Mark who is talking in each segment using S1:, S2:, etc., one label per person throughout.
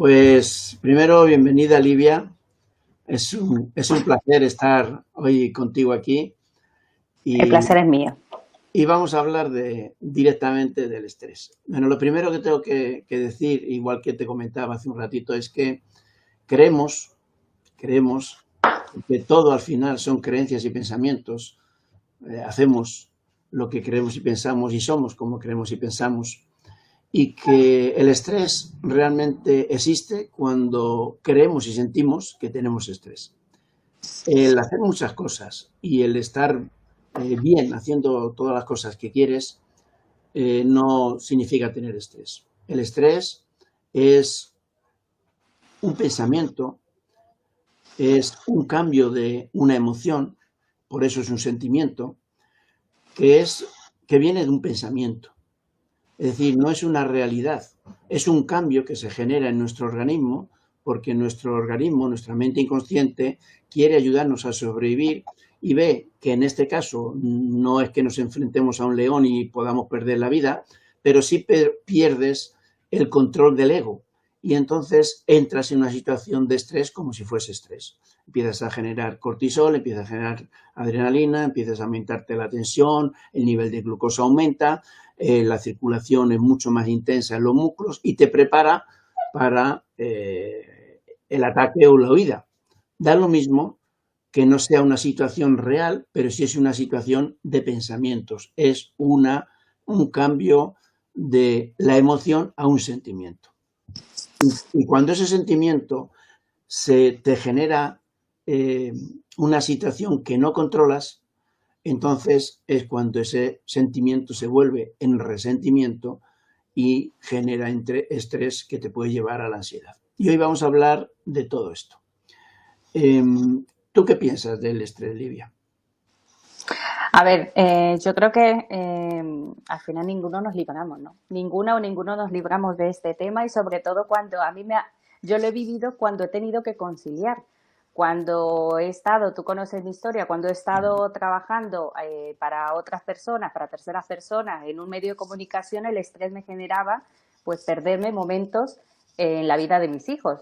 S1: Pues primero, bienvenida Livia. Es un placer estar hoy contigo aquí
S2: El
S1: y,
S2: placer es mío.
S1: y vamos a hablar directamente del estrés. Bueno, lo primero que tengo que decir, igual que te comentaba hace un ratito, es que creemos que todo al final son creencias y pensamientos. Hacemos lo que creemos y pensamos y somos como creemos y pensamos. Y que el estrés realmente existe cuando creemos y sentimos que tenemos estrés. El hacer muchas cosas y el estar bien haciendo todas las cosas que quieres no significa tener estrés. El estrés es un pensamiento, es un cambio de una emoción, por eso es un sentimiento, que, es, que viene de un pensamiento. Es decir, no es una realidad, es un cambio que se genera en nuestro organismo porque nuestro organismo, nuestra mente inconsciente, quiere ayudarnos a sobrevivir y ve que en este caso no es que nos enfrentemos a un león y podamos perder la vida, pero sí pierdes el control del ego y entonces entras en una situación de estrés como si fuese estrés. Empiezas a generar cortisol, empiezas a generar adrenalina, empiezas a aumentarte la tensión, el nivel de glucosa aumenta, la circulación es mucho más intensa en los músculos y te prepara para el ataque o la huida. Da lo mismo que no sea una situación real, pero sí es una situación de pensamientos. Es un cambio de la emoción a un sentimiento. Y cuando ese sentimiento se te genera una situación que no controlas, entonces es cuando ese sentimiento se vuelve en resentimiento y genera estrés que te puede llevar a la ansiedad. Y hoy vamos a hablar de todo esto. ¿Tú qué piensas del estrés, Livia?
S2: A ver, yo creo que al final ninguno nos libramos, ¿no? Ninguna o ninguno nos libramos de este tema y sobre todo cuando yo lo he vivido cuando he tenido que conciliar. Cuando he estado, tú conoces mi historia, cuando he estado trabajando para otras personas, para terceras personas, en un medio de comunicación, el estrés me generaba pues perderme momentos en la vida de mis hijos.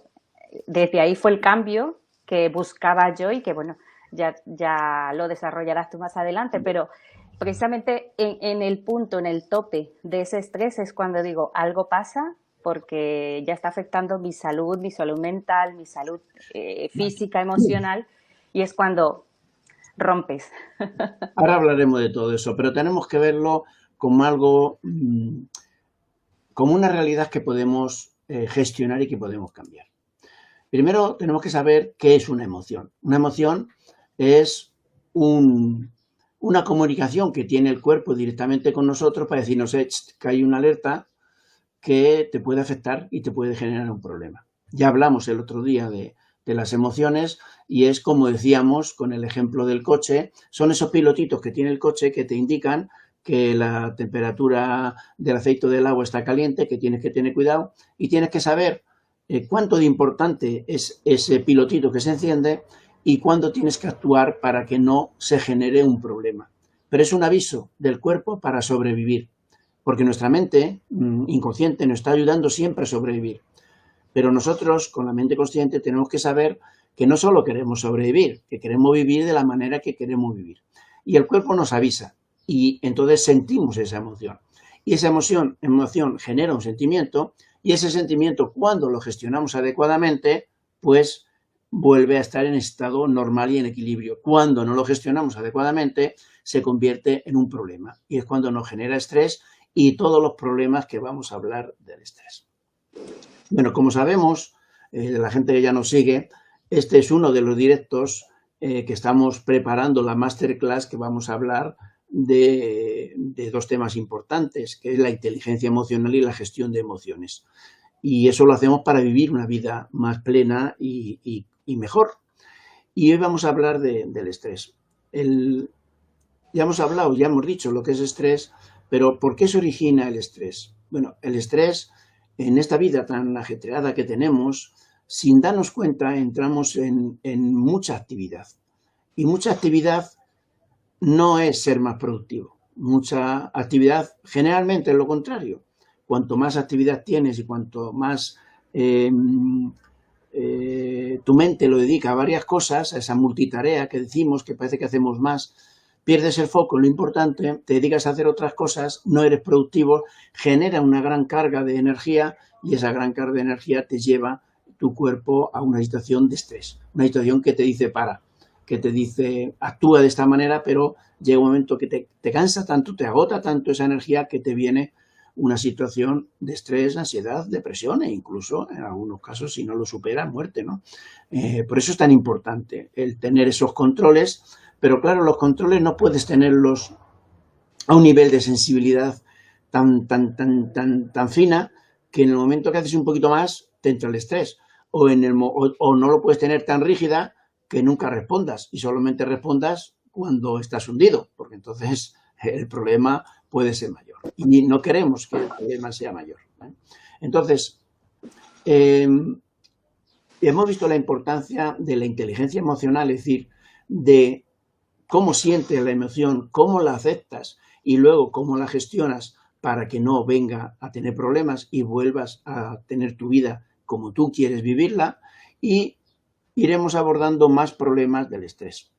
S2: Desde ahí fue el cambio que buscaba yo y que, bueno, ya lo desarrollarás tú más adelante, pero precisamente en el punto, en el tope de ese estrés es cuando digo, algo pasa porque ya está afectando mi salud mental, mi salud física, emocional, y es cuando rompes.
S1: Ahora hablaremos de todo eso, pero tenemos que verlo como algo, como una realidad que podemos gestionar y que podemos cambiar. Primero tenemos que saber qué es una emoción. Una emoción es una comunicación que tiene el cuerpo directamente con nosotros para decirnos que hay una alerta que te puede afectar y te puede generar un problema. Ya hablamos el otro día de las emociones y es como decíamos con el ejemplo del coche, son esos pilotitos que tiene el coche que te indican que la temperatura del aceite o del agua está caliente, que tienes que tener cuidado y tienes que saber cuánto de importante es ese pilotito que se enciende y cuándo tienes que actuar para que no se genere un problema. Pero es un aviso del cuerpo para sobrevivir, porque nuestra mente inconsciente nos está ayudando siempre a sobrevivir. Pero nosotros, con la mente consciente, tenemos que saber que no solo queremos sobrevivir, que queremos vivir de la manera que queremos vivir. Y el cuerpo nos avisa y entonces sentimos esa emoción. Y esa emoción genera un sentimiento y ese sentimiento, cuando lo gestionamos adecuadamente, pues vuelve a estar en estado normal y en equilibrio. Cuando no lo gestionamos adecuadamente, se convierte en un problema y es cuando nos genera estrés y todos los problemas que vamos a hablar del estrés. Bueno, como sabemos, la gente que ya nos sigue, este es uno de los directos que estamos preparando la masterclass que vamos a hablar de dos temas importantes, que es la inteligencia emocional y la gestión de emociones. Y eso lo hacemos para vivir una vida más plena y mejor. Y hoy vamos a hablar del estrés. Ya hemos hablado, ya hemos dicho lo que es estrés, pero ¿por qué se origina el estrés? Bueno, el estrés en esta vida tan ajetreada que tenemos, sin darnos cuenta, entramos en mucha actividad. Y mucha actividad no es ser más productivo. Mucha actividad generalmente es lo contrario. Cuanto más actividad tienes y cuanto más eh, tu mente lo dedica a varias cosas, a esa multitarea que decimos, que parece que hacemos más, pierdes el foco en lo importante, te dedicas a hacer otras cosas, no eres productivo, genera una gran carga de energía y esa gran carga de energía te lleva tu cuerpo a una situación de estrés, una situación que te dice para, que te dice actúa de esta manera, pero llega un momento que te cansa tanto, te agota tanto esa energía que te viene una situación de estrés, ansiedad, depresión e incluso en algunos casos, si no lo supera, muerte, ¿no? Por eso es tan importante el tener esos controles, pero claro, los controles no puedes tenerlos a un nivel de sensibilidad tan fina que en el momento que haces un poquito más te entra el estrés o no lo puedes tener tan rígida que nunca respondas y solamente respondas cuando estás hundido, porque entonces el problema puede ser mayor y no queremos que el problema sea mayor, ¿eh? Entonces, hemos visto la importancia de la inteligencia emocional, es decir, de cómo sientes la emoción, cómo la aceptas y luego cómo la gestionas para que no venga a tener problemas y vuelvas a tener tu vida como tú quieres vivirla, y iremos abordando más problemas del estrés.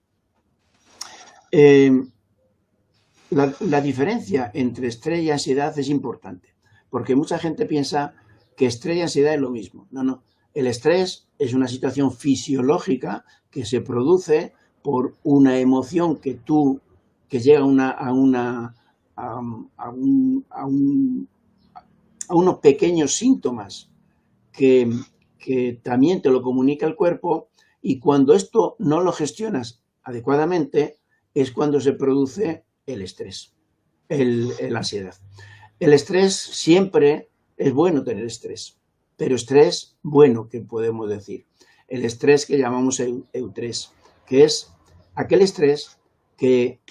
S1: La diferencia entre estrés y ansiedad es importante, porque mucha gente piensa que estrés y ansiedad es lo mismo. No, no. El estrés es una situación fisiológica que se produce por una emoción que llega a unos pequeños síntomas que, que también te lo comunica el cuerpo, y cuando esto no lo gestionas adecuadamente es cuando se produce el estrés, la ansiedad. El estrés siempre es bueno tener estrés, pero estrés bueno, que podemos decir. El estrés que llamamos eustrés, que es aquel estrés que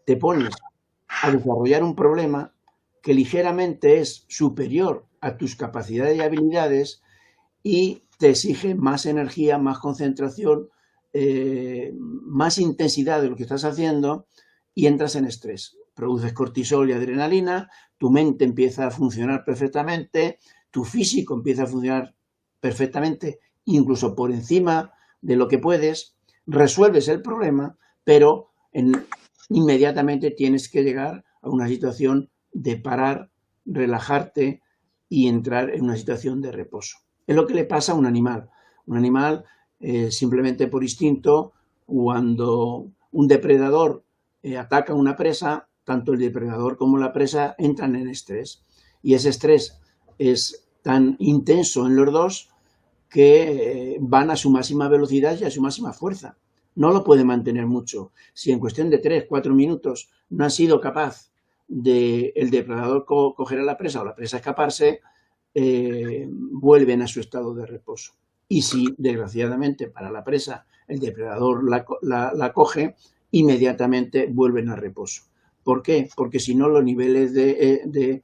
S1: te pones a desarrollar un problema que ligeramente es superior a tus capacidades y habilidades y te exige más energía, más concentración, más intensidad de lo que estás haciendo y entras en estrés. Produces cortisol y adrenalina, tu mente empieza a funcionar perfectamente, tu físico empieza a funcionar perfectamente, incluso por encima de lo que puedes, resuelves el problema, pero inmediatamente tienes que llegar a una situación de parar, relajarte y entrar en una situación de reposo. Es lo que le pasa a un animal. Un animal, simplemente por instinto, cuando un depredador ataca a una presa, tanto el depredador como la presa entran en estrés. Y ese estrés es tan intenso en los dos que van a su máxima velocidad y a su máxima fuerza. No lo puede mantener mucho. Si en cuestión de 3, 4 minutos no ha sido capaz de el depredador coger a la presa o la presa escaparse, vuelven a su estado de reposo. Y si, desgraciadamente, para la presa el depredador la coge, inmediatamente vuelven a reposo. ¿Por qué? Porque si no, los niveles de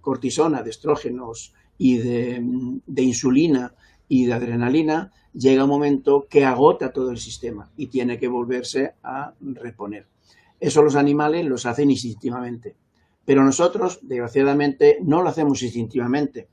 S1: cortisona, de estrógenos y de insulina y de adrenalina, llega un momento que agota todo el sistema y tiene que volverse a reponer. Eso los animales los hacen instintivamente, pero nosotros, desgraciadamente, no lo hacemos instintivamente.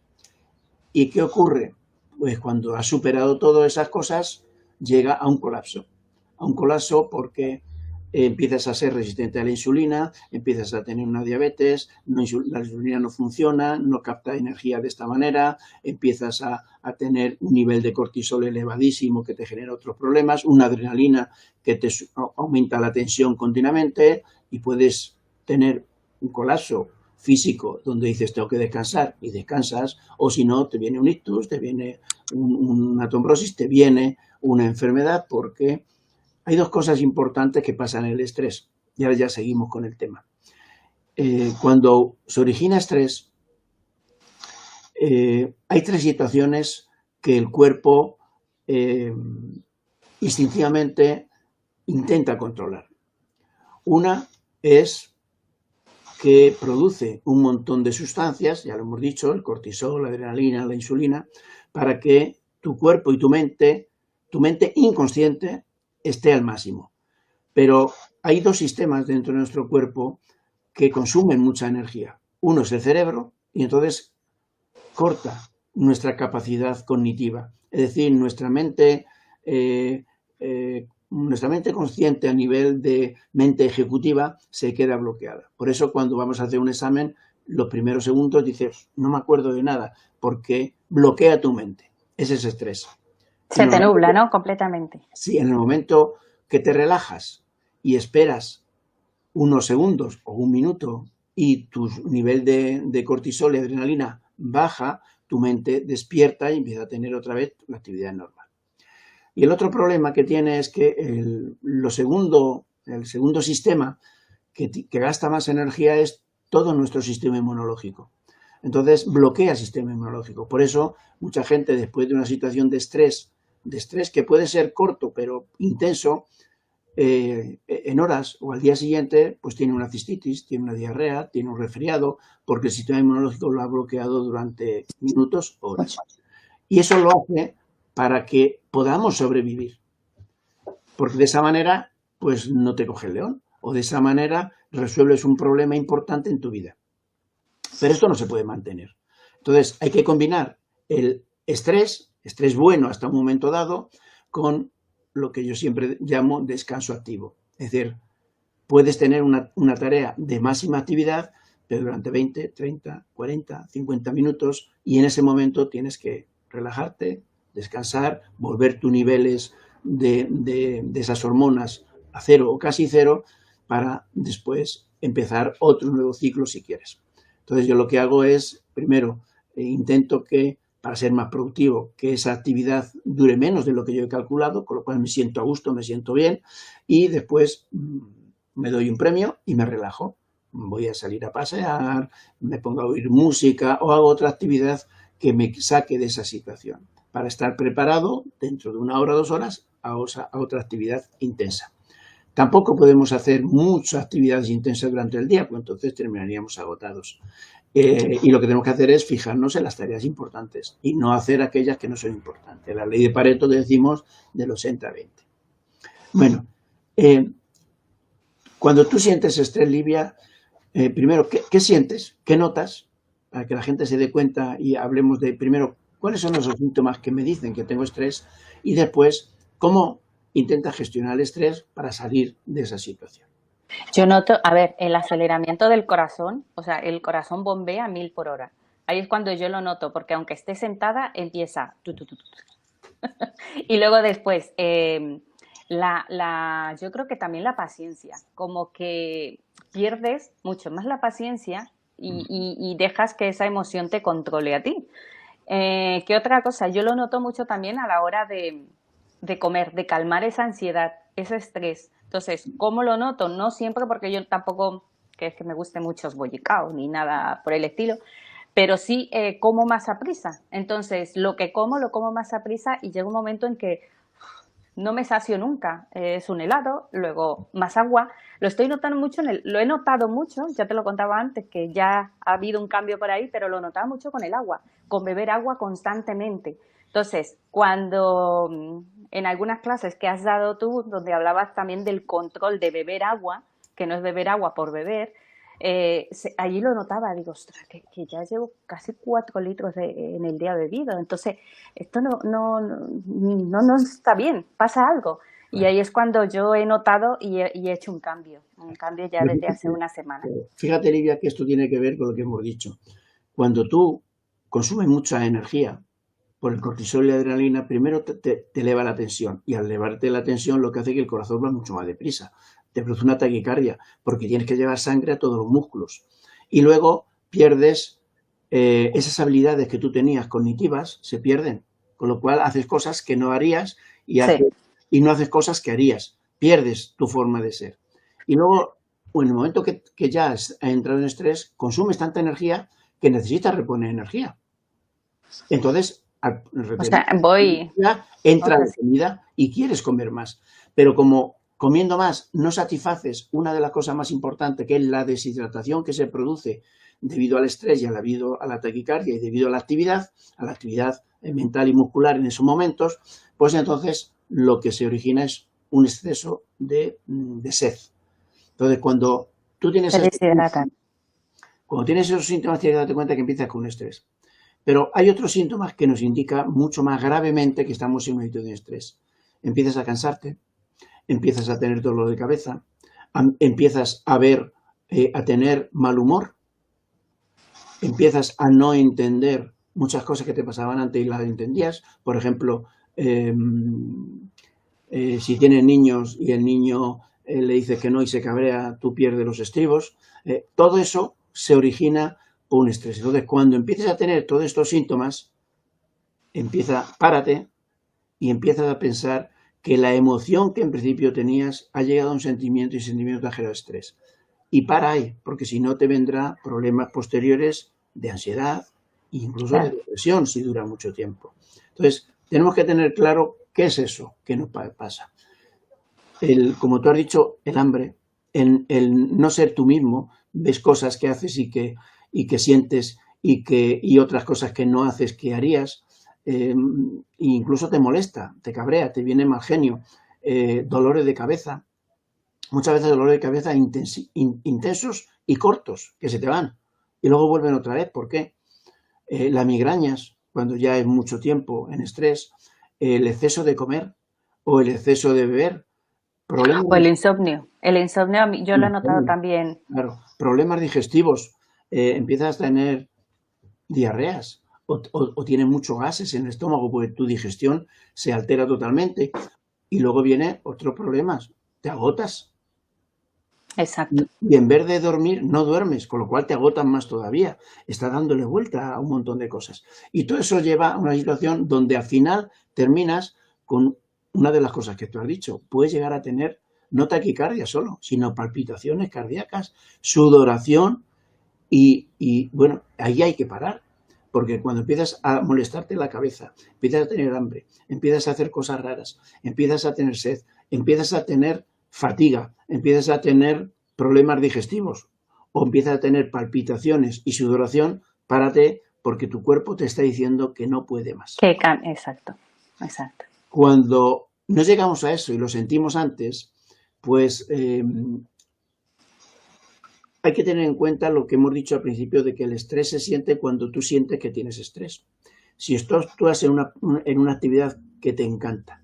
S1: ¿Y qué ocurre? Pues cuando has superado todas esas cosas, llega a un colapso porque empiezas a ser resistente a la insulina, empiezas a tener una diabetes, la insulina no funciona, no capta energía de esta manera, empiezas a tener un nivel de cortisol elevadísimo que te genera otros problemas, una adrenalina que te aumenta la tensión continuamente y puedes tener un colapso físico donde dices tengo que descansar y descansas, o si no te viene un ictus, te viene una trombosis, te viene una enfermedad, porque hay dos cosas importantes que pasan en el estrés. Y ahora ya seguimos con el tema. Cuando se origina estrés, hay tres situaciones que el cuerpo instintivamente intenta controlar. Una es que produce un montón de sustancias, ya lo hemos dicho, el cortisol, la adrenalina, la insulina, para que tu cuerpo y tu mente inconsciente, esté al máximo. Pero hay dos sistemas dentro de nuestro cuerpo que consumen mucha energía. Uno es el cerebro y entonces corta nuestra capacidad cognitiva. Es decir, nuestra mente consciente a nivel de mente ejecutiva se queda bloqueada. Por eso cuando vamos a hacer un examen, los primeros segundos dices, no me acuerdo de nada, porque bloquea tu mente. Ese es estrés.
S2: Se te nubla, ¿no? Completamente.
S1: Sí, en el momento que te relajas y esperas unos segundos o un minuto y tu nivel de cortisol y adrenalina baja, tu mente despierta y empieza a tener otra vez la actividad normal. Y el otro problema que tiene es que el segundo sistema que gasta más energía es todo nuestro sistema inmunológico. Entonces bloquea el sistema inmunológico. Por eso mucha gente después de una situación de estrés que puede ser corto pero intenso, en horas o al día siguiente, pues tiene una cistitis, tiene una diarrea, tiene un resfriado, porque el sistema inmunológico lo ha bloqueado durante minutos o horas. Y eso lo hace para que podamos sobrevivir. Porque de esa manera, pues no te coge el león. O de esa manera resuelves un problema importante en tu vida. Pero esto no se puede mantener. Entonces hay que combinar el estrés bueno hasta un momento dado, con lo que yo siempre llamo descanso activo. Es decir, puedes tener una tarea de máxima actividad, pero durante 20, 30, 40, 50 minutos, y en ese momento tienes que relajarte, descansar, volver tus niveles de esas hormonas a cero o casi cero, para después empezar otro nuevo ciclo si quieres. Entonces yo lo que hago es, primero, intento que, para ser más productivo, que esa actividad dure menos de lo que yo he calculado, con lo cual me siento a gusto, me siento bien, y después me doy un premio y me relajo. Voy a salir a pasear, me pongo a oír música o hago otra actividad que me saque de esa situación, para estar preparado dentro de 1 hora o 2 horas a otra actividad intensa. Tampoco podemos hacer muchas actividades intensas durante el día, pues entonces terminaríamos agotados. Y lo que tenemos que hacer es fijarnos en las tareas importantes y no hacer aquellas que no son importantes. La ley de Pareto que decimos del 80-20. Bueno, cuando tú sientes estrés, Livia, primero, ¿qué sientes? ¿Qué notas? Para que la gente se dé cuenta y hablemos de, primero, cuáles son los síntomas que me dicen que tengo estrés, y después, cómo intenta gestionar el estrés para salir de esa situación.
S2: Yo noto, a ver, el aceleramiento del corazón, o sea, el corazón bombea a 1000 por hora. Ahí es cuando yo lo noto, porque aunque esté sentada, empieza. Y luego después, yo creo que también la paciencia, como que pierdes mucho más la paciencia y dejas que esa emoción te controle a ti. ¿Qué otra cosa? Yo lo noto mucho también a la hora de comer, de calmar esa ansiedad, ese estrés. Entonces, ¿cómo lo noto? No siempre, porque yo tampoco, que es que me guste mucho bollicaos ni nada por el estilo, pero sí como más a prisa. Entonces, lo como más a prisa, y llega un momento en que no me sacio nunca. Es un helado, luego más agua. Lo estoy notando mucho, lo he notado mucho, ya te lo contaba antes, que ya ha habido un cambio por ahí, pero lo notaba mucho con el agua, con beber agua constantemente. Entonces, cuando en algunas clases que has dado tú, donde hablabas también del control de beber agua, que no es beber agua por beber, allí lo notaba, digo, ostras, que ya llevo casi 4 litros en el día bebido, entonces esto no está bien, pasa algo. Y ahí es cuando yo he notado y he hecho un cambio ya desde hace una semana.
S1: Fíjate, Livia, que esto tiene que ver con lo que hemos dicho. Cuando tú consumes mucha energía por el cortisol y la adrenalina, primero te eleva la tensión, y al elevarte la tensión lo que hace es que el corazón va mucho más deprisa, te produce una taquicardia, porque tienes que llevar sangre a todos los músculos. Y luego pierdes esas habilidades que tú tenías cognitivas, se pierden, con lo cual haces cosas que no harías y no haces cosas que harías, pierdes tu forma de ser. Y luego, en el momento que ya has entrado en estrés, consumes tanta energía que necesitas reponer energía. Entonces, entra la comida y quieres comer más. Pero como comiendo más no satisfaces una de las cosas más importantes, que es la deshidratación que se produce debido al estrés y debido a la taquicardia y debido a la actividad mental y muscular en esos momentos, pues entonces lo que se origina es un exceso de sed. Entonces, cuando tú tienes esos síntomas, tienes que darte cuenta que empiezas con un estrés. Pero hay otros síntomas que nos indican mucho más gravemente que estamos en una situación de estrés. Empiezas a cansarte, empiezas a tener dolor de cabeza, empiezas a tener mal humor, empiezas a no entender muchas cosas que te pasaban antes y las entendías. Por ejemplo, si tienes niños y el niño le dice que no y se cabrea, tú pierdes los estribos. Todo eso se origina por un estrés. Entonces, cuando empieces a tener todos estos síntomas, párate y empiezas a pensar que la emoción que en principio tenías ha llegado a un sentimiento y ese sentimiento te ha generado estrés. Y para ahí, porque si no te vendrá problemas posteriores de ansiedad e incluso de depresión si dura mucho tiempo. Entonces, tenemos que tener claro qué es eso que nos pasa. Como tú has dicho, el hambre, el no ser tú mismo, ves cosas que haces y que sientes y otras cosas que no haces que harías, e incluso te molesta, te cabrea, te viene mal genio, dolores de cabeza, muchas veces dolores de cabeza intensos y cortos, que se te van y luego vuelven otra vez. ¿Por qué? Las migrañas, cuando ya es mucho tiempo en estrés, el exceso de comer o el exceso de beber, problemas.
S2: O el insomnio yo lo he notado también.
S1: Claro, problemas digestivos, empiezas a tener diarreas o tienes muchos gases en el estómago porque tu digestión se altera totalmente. Y luego vienen otros problemas, te agotas.
S2: Exacto.
S1: Y en vez de dormir, no duermes, con lo cual te agotas más todavía. Estás dándole vuelta a un montón de cosas. Y todo eso lleva a una situación donde al final terminas con una de las cosas que tú has dicho. Puedes llegar a tener no taquicardia solo, sino palpitaciones cardíacas, sudoración y bueno, ahí hay que parar. Porque cuando empiezas a molestarte la cabeza, empiezas a tener hambre, empiezas a hacer cosas raras, empiezas a tener sed, empiezas a tener fatiga, empiezas a tener problemas digestivos o empiezas a tener palpitaciones y sudoración, párate porque tu cuerpo te está diciendo que no puede más.
S2: Exacto.
S1: Cuando no llegamos a eso y lo sentimos antes, pues hay que tener en cuenta lo que hemos dicho al principio de que el estrés se siente cuando tú sientes que tienes estrés. Si actúas en una actividad que te encanta,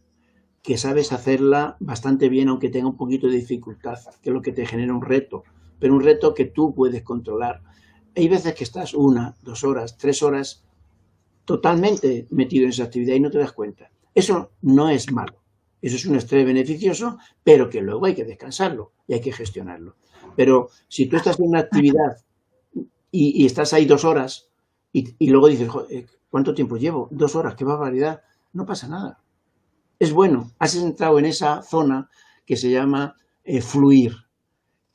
S1: que sabes hacerla bastante bien aunque tenga un poquito de dificultad, que es lo que te genera un reto, pero un reto que tú puedes controlar. Hay veces que estás 1, 2 horas, 3 horas totalmente metido en esa actividad y no te das cuenta. Eso no es malo. Eso es un estrés beneficioso, pero que luego hay que descansarlo y hay que gestionarlo. Pero si tú estás en una actividad y estás ahí 2 horas y luego dices, ¿cuánto tiempo llevo? 2 horas, qué barbaridad. No pasa nada. Es bueno, has entrado en esa zona que se llama fluir.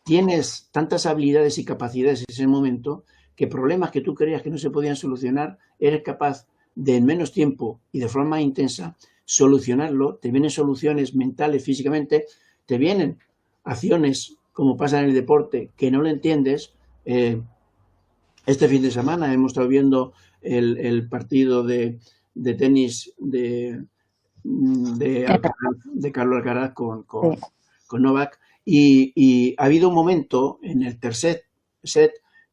S1: Tienes tantas habilidades y capacidades en ese momento que problemas que tú creías que no se podían solucionar, eres capaz de en menos tiempo y de forma intensa solucionarlo. Te vienen soluciones mentales, físicamente, te vienen acciones como pasa en el deporte que no lo entiendes. Este fin de semana hemos estado viendo el partido de tenis de Carlos Alcaraz con Novak y ha habido un momento en el tercer set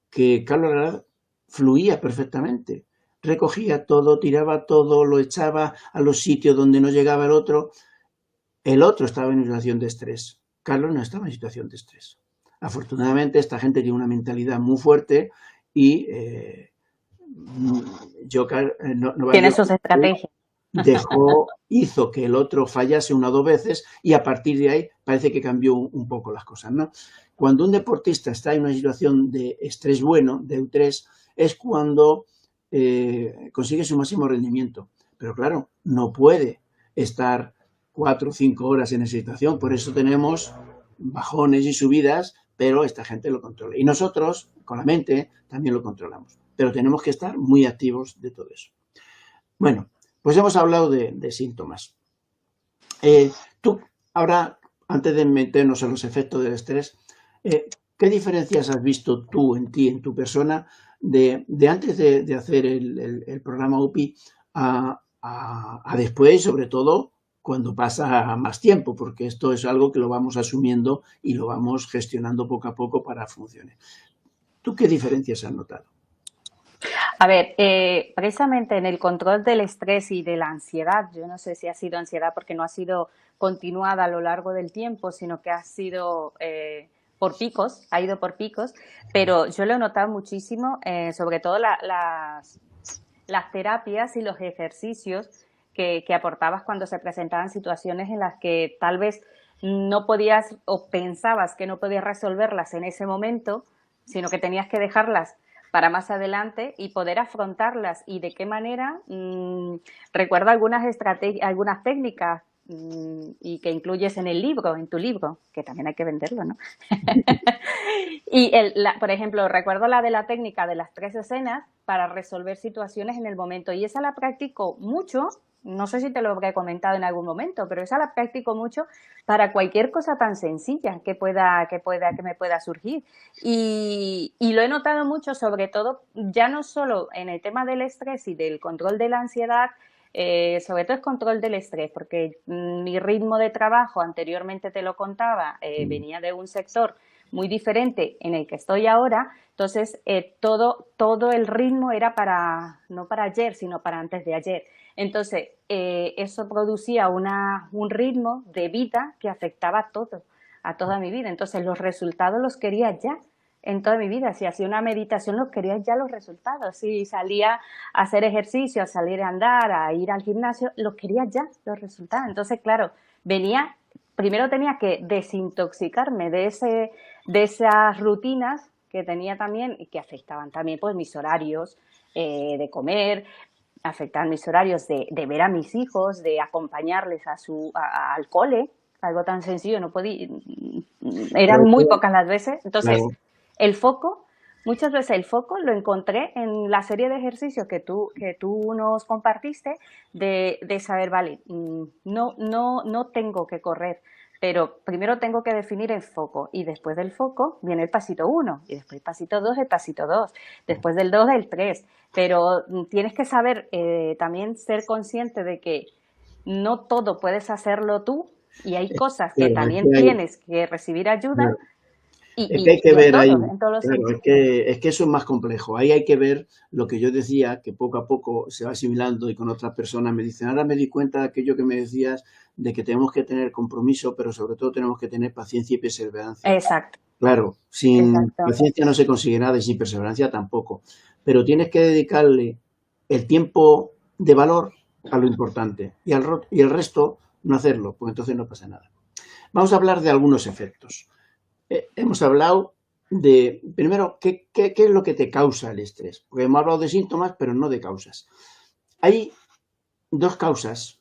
S1: que Carlos Alcaraz fluía perfectamente, recogía todo, tiraba todo, lo echaba a los sitios donde no llegaba el otro estaba en situación de estrés, Carlos no estaba en situación de estrés. Afortunadamente esta gente tiene una mentalidad muy fuerte y
S2: tiene sus estrategias.
S1: Hizo que el otro fallase 1 o 2 veces y a partir de ahí parece que cambió un poco las cosas, ¿no? Cuando un deportista está en una situación de estrés bueno, de eustrés, es cuando consigue su máximo rendimiento. Pero claro, no puede estar 4 o 5 horas en esa situación, por eso tenemos bajones y subidas, pero esta gente lo controla. Y nosotros, con la mente, también lo controlamos. Pero tenemos que estar muy activos de todo eso. Bueno, pues hemos hablado de síntomas. Tú, ahora, antes de meternos en los efectos del estrés, ¿qué diferencias has visto tú en ti, en tu persona, de antes de hacer el programa UPI a después, sobre todo cuando pasa más tiempo? Porque esto es algo que lo vamos asumiendo y lo vamos gestionando poco a poco para que funcione. ¿Tú qué diferencias has notado?
S2: A ver, precisamente en el control del estrés y de la ansiedad, yo no sé si ha sido ansiedad porque no ha sido continuada a lo largo del tiempo, sino que ha sido por picos, ha ido por picos, pero yo lo he notado muchísimo, sobre todo las terapias y los ejercicios que aportabas cuando se presentaban situaciones en las que tal vez no podías o pensabas que no podías resolverlas en ese momento, sino que tenías que dejarlas para más adelante y poder afrontarlas. ¿Y de qué manera? Recuerdo algunas estrategias, algunas técnicas y que incluyes en el libro, en tu libro, que también hay que venderlo, ¿no? Y, por ejemplo, recuerdo la de la técnica de las 3 escenas para resolver situaciones en el momento. Y esa la practico mucho, no sé si te lo habré comentado en algún momento, pero esa la practico mucho para cualquier cosa tan sencilla que me pueda surgir. Y lo he notado mucho, sobre todo, ya no solo en el tema del estrés y del control de la ansiedad, sobre todo el control del estrés, porque mi ritmo de trabajo, anteriormente te lo contaba, venía de un sector muy diferente en el que estoy ahora, entonces todo el ritmo era no para ayer, sino para antes de ayer. Entonces, eso producía un ritmo de vida que afectaba a toda mi vida. Entonces, los resultados los quería ya en toda mi vida. Si hacía una meditación, los quería ya los resultados. Si salía a hacer ejercicio, a salir a andar, a ir al gimnasio, los quería ya los resultados. Entonces, claro, primero tenía que desintoxicarme de esas rutinas que tenía también y que afectaban también pues mis horarios de comer, afectaban mis horarios de ver a mis hijos, de acompañarles al cole, algo tan sencillo, no podía, eran muy pocas las veces. Entonces,
S1: Claro.
S2: el foco, muchas veces el foco lo encontré en la serie de ejercicios que tú nos compartiste, de saber, vale, no tengo que correr, pero primero tengo que definir el foco y después del foco viene el pasito 1 y después el pasito 2, el pasito 2, después del 2 el 3, pero tienes que saber también ser consciente de que no todo puedes hacerlo tú y hay cosas que
S1: Claro,
S2: también tienes que recibir ayuda
S1: claro, es que hay que
S2: y
S1: ver ahí,
S2: en todos los
S1: claro,
S2: sentidos.
S1: es que eso es más complejo. Ahí hay que ver lo que yo decía, que poco a poco se va asimilando y con otras personas me dicen, ahora me di cuenta de aquello que me decías, de que tenemos que tener compromiso, pero sobre todo tenemos que tener paciencia y perseverancia.
S2: Exacto,
S1: Claro, sin
S2: exacto.
S1: paciencia no se consigue nada y sin perseverancia tampoco. Pero tienes que dedicarle el tiempo de valor a lo importante y el resto no hacerlo, porque entonces no pasa nada. Vamos a hablar de algunos efectos. Hemos hablado de, primero, ¿qué es lo que te causa el estrés? Porque hemos hablado de síntomas, pero no de causas. Hay dos causas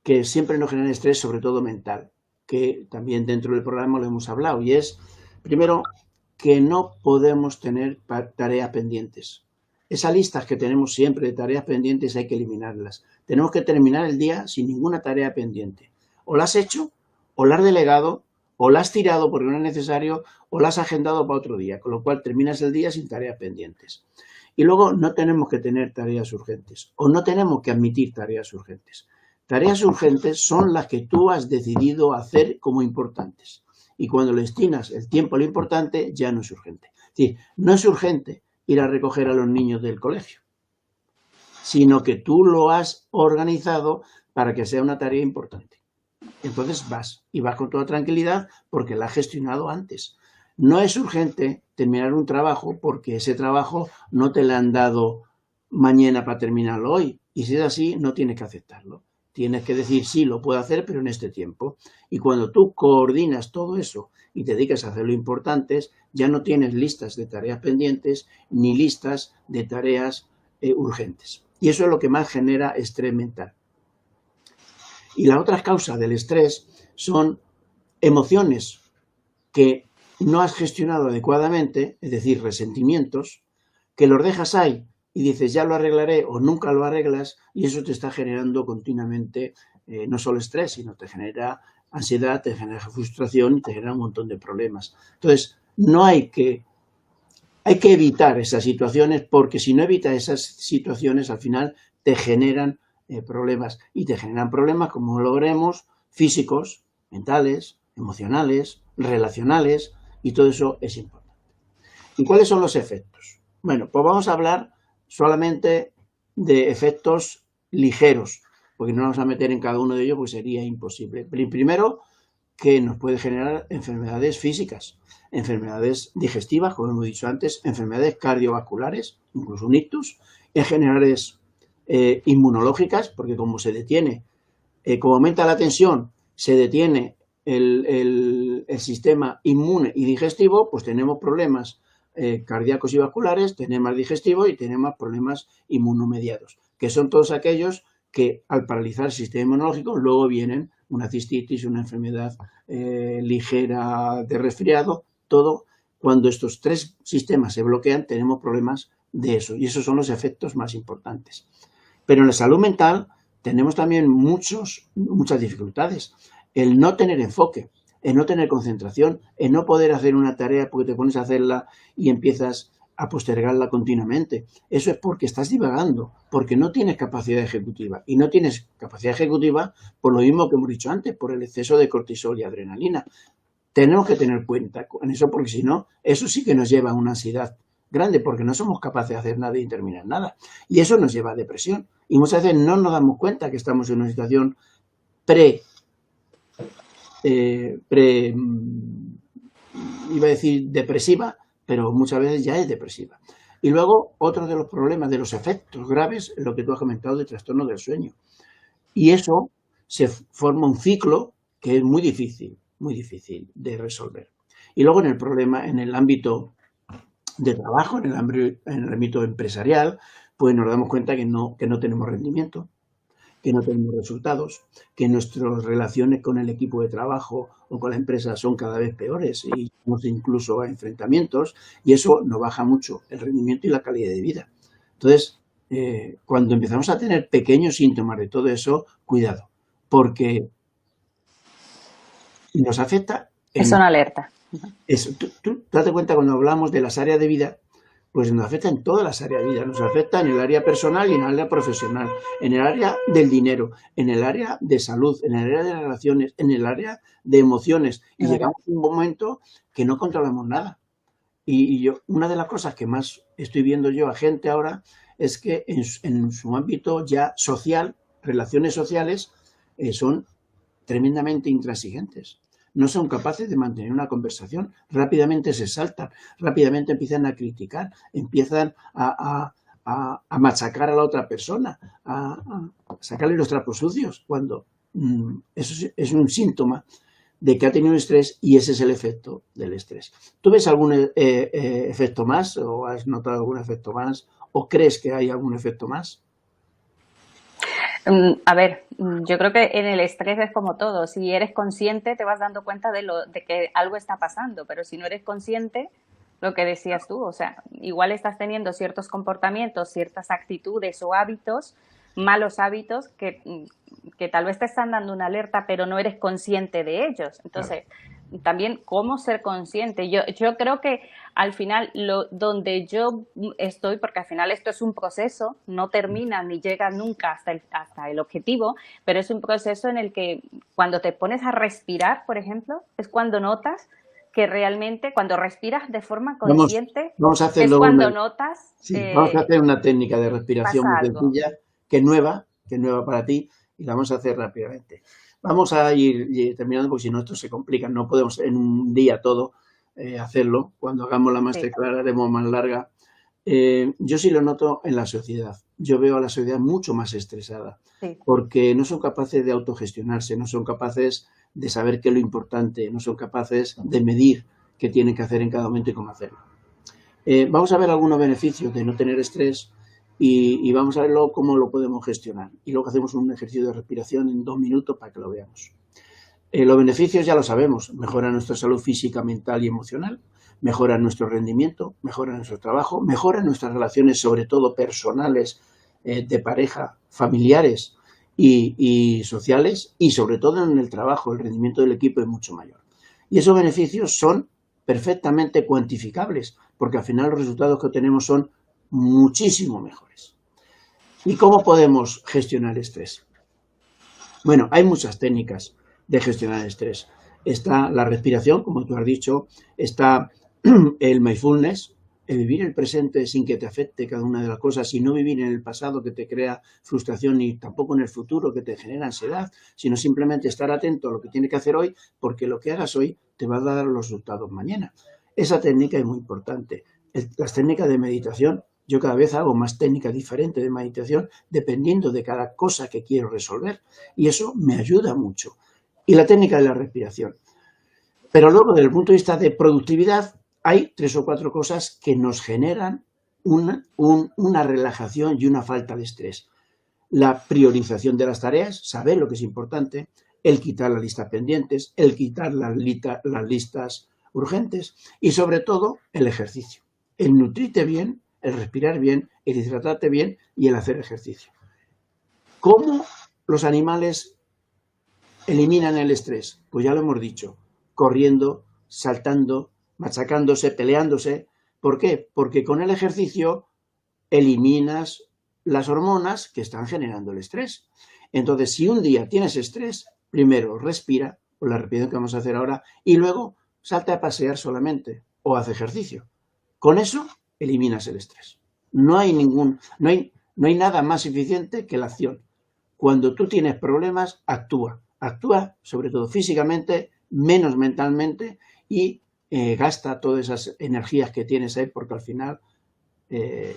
S1: que siempre nos generan estrés, sobre todo mental, que también dentro del programa lo hemos hablado, y es, primero, que no podemos tener tareas pendientes. Esas listas que tenemos siempre de tareas pendientes hay que eliminarlas. Tenemos que terminar el día sin ninguna tarea pendiente. O la has hecho, o la has delegado, o la has tirado porque no es necesario, o la has agendado para otro día, con lo cual terminas el día sin tareas pendientes. Y luego no tenemos que tener tareas urgentes, o no tenemos que admitir tareas urgentes. Tareas urgentes son las que tú has decidido hacer como importantes. Y cuando le destinas el tiempo a lo importante, ya no es urgente. Es decir, no es urgente ir a recoger a los niños del colegio, sino que tú lo has organizado para que sea una tarea importante. Entonces vas y vas con toda tranquilidad porque la has gestionado antes. No es urgente terminar un trabajo porque ese trabajo no te lo han dado mañana para terminarlo hoy. Y si es así, no tienes que aceptarlo. Tienes que decir, sí, lo puedo hacer, pero en este tiempo. Y cuando tú coordinas todo eso y te dedicas a hacer lo importante, ya no tienes listas de tareas pendientes ni listas de tareas urgentes. Y eso es lo que más genera estrés mental. Y las otras causas del estrés son emociones que no has gestionado adecuadamente, es decir, resentimientos, que los dejas ahí y dices ya lo arreglaré o nunca lo arreglas y eso te está generando continuamente no solo estrés, sino te genera ansiedad, te genera frustración y te genera un montón de problemas. Entonces, hay que evitar esas situaciones porque si no evitas esas situaciones al final te generan problemas y te generan problemas como lo veremos físicos, mentales, emocionales, relacionales y todo eso es importante. ¿Y cuáles son los efectos? Bueno, pues vamos a hablar solamente de efectos ligeros, porque no nos vamos a meter en cada uno de ellos, pues sería imposible. Primero, que nos puede generar enfermedades físicas, enfermedades digestivas, como hemos dicho antes, enfermedades cardiovasculares, incluso un ictus, enfermedades inmunológicas, porque como se detiene, como aumenta la tensión, se detiene el sistema inmune y digestivo, pues tenemos problemas cardíacos y vasculares, tenemos digestivos y tenemos problemas inmunomediados, que son todos aquellos que al paralizar el sistema inmunológico luego vienen una cistitis, una enfermedad ligera de resfriado, todo. Cuando estos tres sistemas se bloquean tenemos problemas de eso y esos son los efectos más importantes. Pero en la salud mental tenemos también muchas dificultades. El no tener enfoque, el no tener concentración, el no poder hacer una tarea porque te pones a hacerla y empiezas a postergarla continuamente. Eso es porque estás divagando, porque no tienes capacidad ejecutiva. Y no tienes capacidad ejecutiva por lo mismo que hemos dicho antes, por el exceso de cortisol y adrenalina. Tenemos que tener cuenta con eso, porque si no, eso sí que nos lleva a una ansiedad grande, porque no somos capaces de hacer nada y terminar nada. Y eso nos lleva a depresión. Y muchas veces no nos damos cuenta que estamos en una situación iba a decir depresiva, pero muchas veces ya es depresiva. Y luego, otro de los problemas, de los efectos graves, es lo que tú has comentado de trastorno del sueño. Y eso se forma un ciclo que es muy difícil de resolver. Y luego en el problema, en el ámbito de trabajo, en el ámbito empresarial, pues nos damos cuenta que no tenemos rendimiento, que no tenemos resultados, que nuestras relaciones con el equipo de trabajo o con la empresa son cada vez peores y incluso a enfrentamientos, y eso nos baja mucho el rendimiento y la calidad de vida. Entonces, cuando empezamos a tener pequeños síntomas de todo eso, cuidado, porque nos afecta.
S2: Es una alerta.
S1: Eso, tú date cuenta cuando hablamos de las áreas de vida, pues nos afecta en todas las áreas de vida, nos afecta en el área personal y en el área profesional, en el área del dinero, en el área de salud, en el área de relaciones, en el área de emociones. Y llegamos a un momento que no controlamos nada. Y yo, una de las cosas que más estoy viendo yo a gente ahora es que en su ámbito ya social, relaciones sociales, son tremendamente intransigentes. No son capaces de mantener una conversación, rápidamente se saltan, rápidamente empiezan a criticar, empiezan a machacar a la otra persona, a sacarle los trapos sucios, cuando eso es un síntoma de que ha tenido estrés y ese es el efecto del estrés. ¿Tú ves algún efecto más o has notado algún efecto más o crees que hay algún efecto más?
S2: A ver, yo creo que en el estrés es como todo. Si eres consciente, te vas dando cuenta de que algo está pasando, pero si no eres consciente, lo que decías tú, o sea, igual estás teniendo ciertos comportamientos, ciertas actitudes o hábitos, malos hábitos, que tal vez te están dando una alerta, pero no eres consciente de ellos. Entonces, también cómo ser consciente. Yo creo que al final donde yo estoy, porque al final esto es un proceso, no termina ni llega nunca hasta el objetivo, pero es un proceso en el que cuando te pones a respirar, por ejemplo, es cuando notas que realmente cuando respiras de forma consciente
S1: vamos a
S2: es cuando notas
S1: vamos a hacer una técnica de respiración muy sencilla, que es nueva para ti, y la vamos a hacer rápidamente. Vamos a ir terminando porque si no esto se complica, no podemos en un día todo hacerlo. Cuando hagamos la masterclass haremos más larga. Yo sí lo noto en la sociedad. Yo veo a la sociedad mucho más estresada porque no son capaces de autogestionarse, no son capaces de saber qué es lo importante, no son capaces de medir qué tienen que hacer en cada momento y cómo hacerlo. Vamos a ver algunos beneficios de no tener estrés y vamos a verlo cómo lo podemos gestionar. Y luego hacemos un ejercicio de respiración en 2 minutos para que lo veamos. Los beneficios ya lo sabemos, mejora nuestra salud física, mental y emocional, mejora nuestro rendimiento, mejora nuestro trabajo, mejora nuestras relaciones, sobre todo personales, de pareja, familiares y sociales, y sobre todo en el trabajo, el rendimiento del equipo es mucho mayor. Y esos beneficios son perfectamente cuantificables, porque al final los resultados que obtenemos son muchísimo mejores. ¿Y cómo podemos gestionar el estrés? Bueno, hay muchas técnicas de gestionar el estrés. Está la respiración, como tú has dicho, está el mindfulness, el vivir el presente sin que te afecte cada una de las cosas, y no vivir en el pasado que te crea frustración, ni tampoco en el futuro que te genera ansiedad, sino simplemente estar atento a lo que tienes que hacer hoy, porque lo que hagas hoy te va a dar los resultados mañana. Esa técnica es muy importante. Las técnicas de meditación, yo cada vez hago más técnicas diferentes de meditación dependiendo de cada cosa que quiero resolver, y eso me ayuda mucho. Y la técnica de la respiración. Pero luego, desde el punto de vista de productividad, hay 3 o 4 cosas que nos generan una relajación y una falta de estrés. La priorización de las tareas, saber lo que es importante, el quitar las listas pendientes, el quitar las listas urgentes y, sobre todo, el ejercicio. El nutrirte bien, el respirar bien, el hidratarte bien y el hacer ejercicio. ¿Cómo los animales eliminan el estrés? Pues ya lo hemos dicho, corriendo, saltando, machacándose, peleándose. ¿Por qué? Porque con el ejercicio eliminas las hormonas que están generando el estrés. Entonces, si un día tienes estrés, primero respira, o la respiración que vamos a hacer ahora, y luego salta a pasear solamente o haz ejercicio. Con eso eliminas el estrés. No hay nada más eficiente que la acción. Cuando tú tienes problemas, actúa. Actúa sobre todo físicamente, menos mentalmente, y gasta todas esas energías que tienes ahí, porque al final te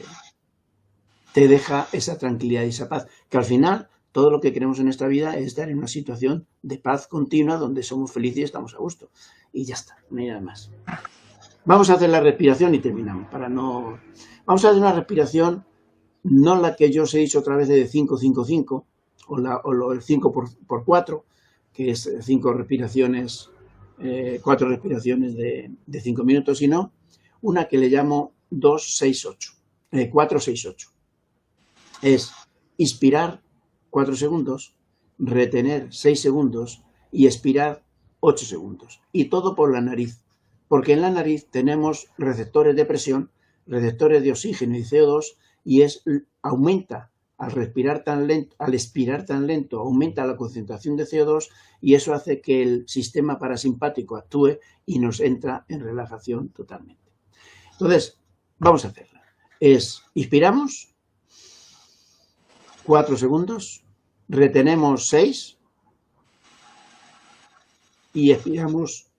S1: deja esa tranquilidad y esa paz, que al final todo lo que queremos en esta vida es estar en una situación de paz continua donde somos felices y estamos a gusto. Y ya está, no hay nada más. Vamos a hacer la respiración y terminamos. Vamos a hacer una respiración, no la que yo os he dicho otra vez de 5-5-5, o el 5x4, que es 5 respiraciones, 4 respiraciones de 5 minutos, sino una que le llamo 2-6-8, 4-6-8. Es inspirar 4 segundos, retener 6 segundos y expirar 8 segundos. Y todo por la nariz, porque en la nariz tenemos receptores de presión, receptores de oxígeno y CO2, y aumenta al respirar tan lento, al expirar tan lento, aumenta la concentración de CO2, y eso hace que el sistema parasimpático actúe y nos entra en relajación totalmente. Entonces, vamos a hacerla. Inspiramos 4 segundos, retenemos 6 y expiramos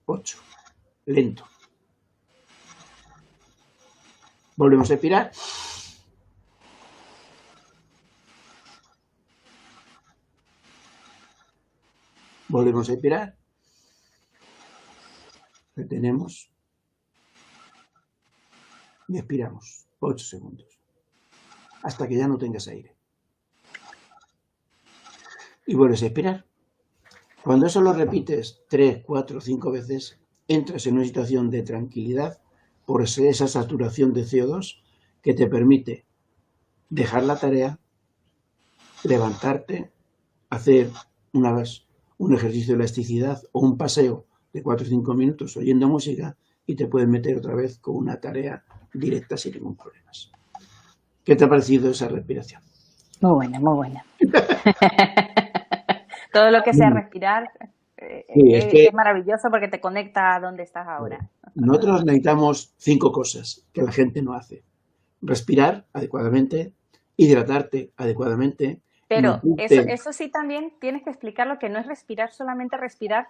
S1: 8. Lento. Volvemos a expirar. Volvemos a expirar. Retenemos. Y expiramos 8 segundos. Hasta que ya no tengas aire. Y vuelves a expirar. Cuando eso lo repites 3, 4, 5 veces, entras en una situación de tranquilidad por esa saturación de CO2 que te permite dejar la tarea, levantarte, hacer un ejercicio de elasticidad o un paseo de 4 o 5 minutos oyendo música, y te puedes meter otra vez con una tarea directa sin ningún problema. ¿Qué te ha parecido esa respiración?
S2: Muy buena, muy buena. Todo lo que sea respirar es maravilloso porque te conecta a donde estás ahora.
S1: Nosotros necesitamos 5 cosas que la gente no hace. Respirar adecuadamente, hidratarte adecuadamente.
S2: Pero eso sí también tienes que explicarlo, que no es respirar, solamente respirar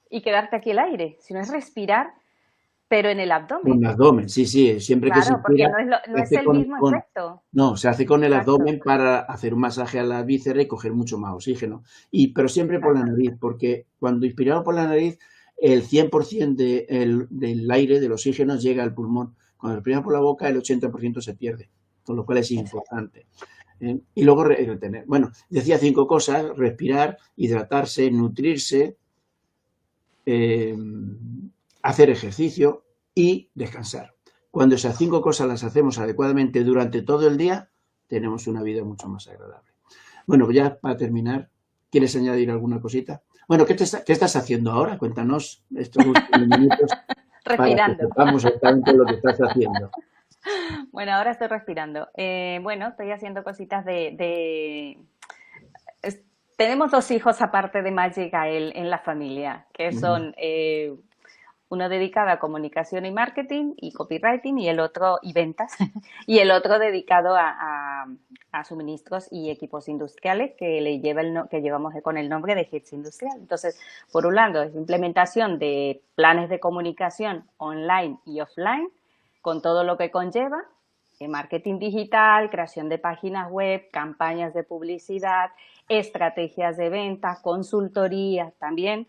S2: y quedarte aquí el aire, sino es respirar, pero en el abdomen.
S1: En el abdomen, sí, siempre que se inspira.
S2: Claro, porque no es el mismo efecto.
S1: No, se hace con el abdomen para hacer un masaje a la víscera y coger mucho más oxígeno. Pero siempre por la nariz, porque cuando inspiramos por la nariz, el 100% del aire, del oxígeno, llega al pulmón. Cuando respiramos por la boca, el 80% se pierde, con lo cual es importante. Y luego retener. Bueno, decía 5 cosas: respirar, hidratarse, nutrirse, hacer ejercicio y descansar. Cuando esas 5 cosas las hacemos adecuadamente durante todo el día, tenemos una vida mucho más agradable. Bueno, ya para terminar, ¿quieres añadir alguna cosita? Bueno, ¿qué estás haciendo ahora? Cuéntanos estos últimos minutos.
S2: Respirando.
S1: Para que sepamos exactamente lo que estás haciendo.
S2: Bueno, ahora estoy respirando. Bueno, estoy haciendo cositas tenemos 2 hijos aparte de Magic en la familia, que son uno dedicado a comunicación y marketing y copywriting y el otro, y ventas, y el otro dedicado a suministros y equipos industriales que que llevamos con el nombre de HITS Industrial. Entonces, por un lado, es implementación de planes de comunicación online y offline, con todo lo que conlleva, marketing digital, creación de páginas web, campañas de publicidad, estrategias de venta, consultoría también.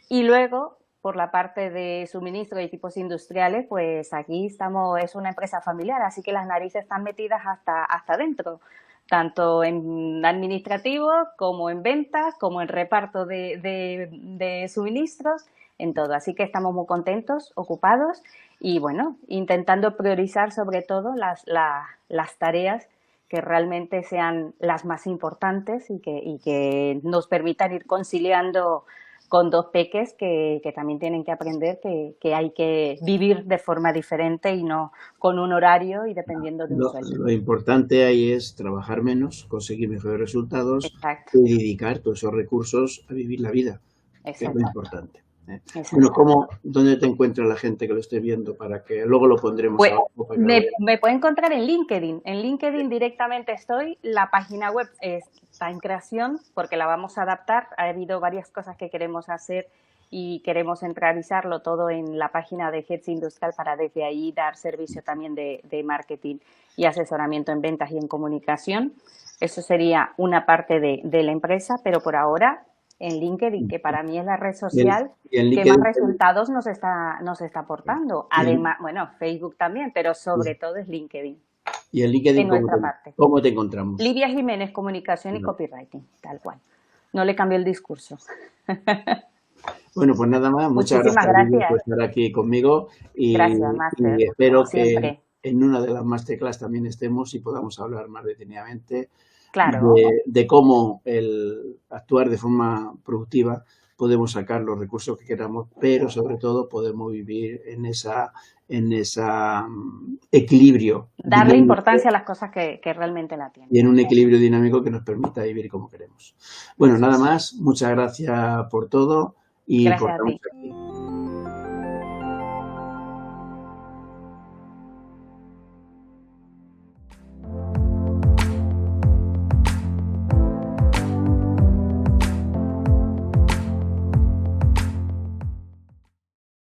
S2: Y luego, por la parte de suministro de equipos industriales, pues aquí estamos, es una empresa familiar, así que las narices están metidas hasta dentro, tanto en administrativo como en ventas, como en reparto de suministros, en todo. Así que estamos muy contentos, ocupados y, bueno, intentando priorizar sobre todo las tareas que realmente sean las más importantes y que nos permitan ir conciliando con dos peques que también tienen que aprender que hay que vivir de forma diferente y no con un horario y dependiendo de un sueldo.
S1: Lo importante ahí es trabajar menos, conseguir mejores resultados
S2: Exacto,
S1: y dedicar todos esos recursos a vivir la vida, que es lo
S2: exacto,
S1: importante.
S2: exacto.
S1: Bueno, ¿dónde te encuentra la gente que lo esté viendo? Para que luego lo pondremos
S2: Pues
S1: abajo para que lo vean.
S2: me puede encontrar en LinkedIn. En LinkedIn directamente estoy. La página web está en creación porque la vamos a adaptar. Ha habido varias cosas que queremos hacer y queremos centralizarlo todo en la página de HITS Industrial para desde ahí dar servicio también de marketing y asesoramiento en ventas y en comunicación. Eso sería una parte de la empresa, pero por ahora en LinkedIn, que para mí es la red social
S1: Y en
S2: que más
S1: LinkedIn,
S2: resultados nos está aportando. Además, bueno, Facebook también, pero sobre todo es LinkedIn,
S1: y en LinkedIn,
S2: en nuestra parte.
S1: ¿cómo te encontramos?
S2: Livia Jiménez, comunicación y copywriting, tal cual. No le cambió el discurso.
S1: Bueno, pues nada más. Muchas
S2: Muchísimas
S1: gracias, Livia, por
S2: gracias.
S1: estar aquí conmigo
S2: Gracias, Máster,
S1: y espero
S2: como
S1: que
S2: siempre.
S1: en una de las Masterclass también estemos y podamos hablar más detenidamente
S2: Claro,
S1: de cómo el actuar de forma productiva podemos sacar los recursos que queramos, pero sobre todo podemos vivir en esa equilibrio
S2: darle
S1: dinámico
S2: importancia a las cosas que realmente la tienen.
S1: y en un equilibrio dinámico que nos permita vivir como queremos. Bueno, nada más. Muchas gracias por todo y por
S2: Gracias a
S1: estar
S2: ti.
S1: aquí.